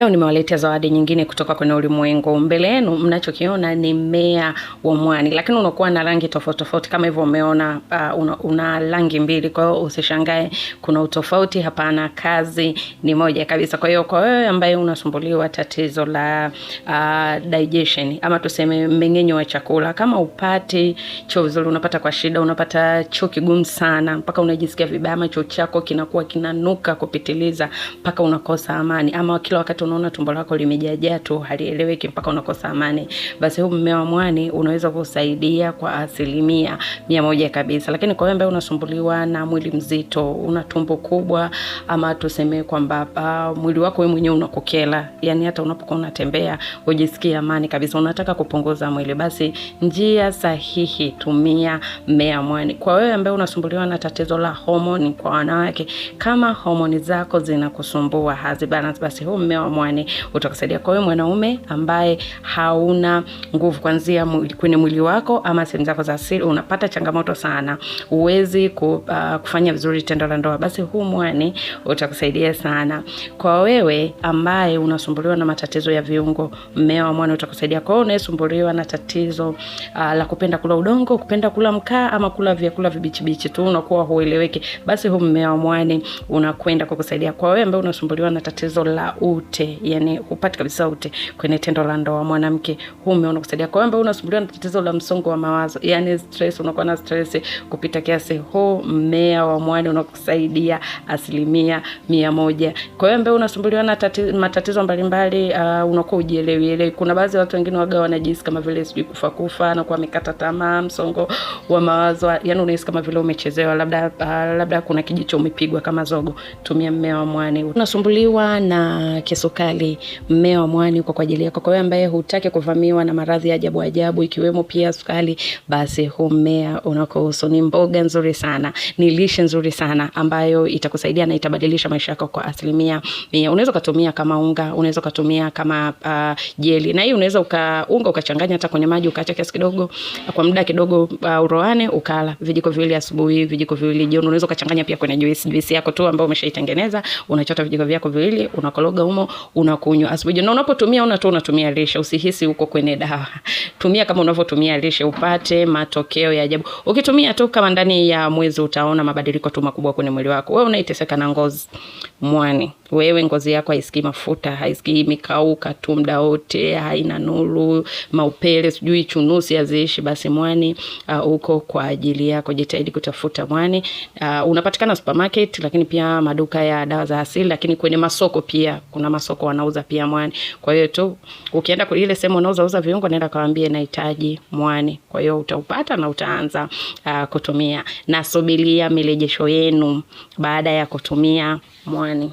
Leo nimewaletea zawadi nyingine kutoka kwenye ulimwengu. Mbele yenu mnachokiona ni mmea wa mwani, lakini unakuwa na rangi tofauti tofauti kama hivyo umeona. Una rangi mbili, kwa hiyo usishangae kuna utofauti. Hapana, kazi ni moja kabisa. Kwa hiyo kwa wewe ambaye unasumbuliwa tatizo la digestion ama tuseme mmeng'enyo wa chakula, kama upati choo vizuri, unapata kwa shida, unapata choo kigumu sana mpaka unajisikia vibaya, ama choo chako kinakuwa kinanuka kupitiliza mpaka unakosa amani, ama kila wakati unaona tumbo lako limejaa tu halieleweki mpaka unakosa amani, basi huu mmea wa mwani unaweza kusaidia kwa 100% kabisa. Lakini kwa wewe ambaye unasumbuliwa na mwili mzito, una tumbo kubwa, ama tuseme kwamba mwili wako wewe mwenyewe unakukela, yani hata unapokuwa unatembea hujisikia amani kabisa, unataka kupunguza mwili, basi njia sahihi, tumia mmea wa mwani. Kwa wewe ambaye unasumbuliwa na tatizo la homoni kwa wanawake, kama homoni zako zinakusumbua hazibalance, basi huu mmea wa mwani utakusaidia. Kwa wewe mwanaume ambaye hauna nguvu kuanzia kwenye mwili wako ama sehemu zako za asili, unapata changamoto sana, uwezi kufanya vizuri tendo la ndoa, basi huu mwani utakusaidia sana. Kwa wewe ambaye unasumbuliwa na matatizo ya viungo, mmea wa mwani utakusaidia. Kwa wewe unayesumbuliwa na tatizo la kupenda kula udongo, kupenda kula mkaa, ama kula vyakula vibichi tu, unakuwa hueleweki, basi huu mmea wa mwani unakwenda kukusaidia. Kwa wewe ambaye unasumbuliwa na tatizo la ute, yani upate kabisa ute kwenye tendo la ndoa mwanamke, huu mmea unakusaidia. Kwa wewe ambaye unasumbuliwa na tatizo la msongo wa mawazo, yani stress, unakuwa na stress kupita kiasi, huu mmea wa mwani unakusaidia 100%. Kwa wewe ambaye unasumbuliwa na matatizo mbalimbali, unakuwa ujielewi, kuna baadhi ya watu wengine waga wanajisikia kama vile sijui kufa na kwa mikata tamaa, msongo wa mawazo, yani unahisi kama vile umechezewa, labda kuna kijicho umepigwa kama zogo, tumia mmea wa mwani. Unasumbuliwa na kisukari, mmea wa mwani uko kwa ajili yako. Kwa wewe ambaye hutaki kuvamiwa na maradhi ajabu ikiwemo pia sukari, basi huu mmea unakuhusu. Ni mboga nzuri sana, ni lishe nzuri sana ambayo itakusaidia na itabadilisha maisha yako kwa 100%. Unaweza kutumia kama unga, unaweza kutumia kama jeli, na hii unaweza unga ukachanganya hata kwenye maji, ukaacha kiasi kidogo kwa muda kidogo, uroane, ukala vijiko viwili asubuhi, vijiko viwili jioni. Unaweza ukachanganya pia kwenye juice yako tu ambayo umeshaitengeneza, unachota vijiko vyako viwili, unakologa humo, unakunywa asubuhi. Na unapotumia unatumia lishe, usihisi uko kwenye dawa. Tumia kama unavyotumia lishe, upate matokeo ya ajabu. Ukitumia tu kama ndani ya mwezi utaona mabadiliko tu makubwa kwenye mwili wako. Wewe unaiteseka na ngozi, mwani, wewe ngozi yako haisikii mafuta, haisikii mikauka tu muda wote, haina nuru, maupele, sijui chunusi haziishi, basi mwani uko kwa ajili yako. Jitahidi kutafuta mwani. Unapatikana supermarket, lakini pia maduka ya dawa za asili, lakini kwenye masoko pia, kuna masoko wanauza pia mwani. Kwa hiyo tu ukienda kwa ile sehemu wanauza viungo, nenda kawaambie nahitaji mwani. Kwa hiyo utaupata na utaanza kutumia. Na subiria mirejesho yenu baada ya kutumia mwani.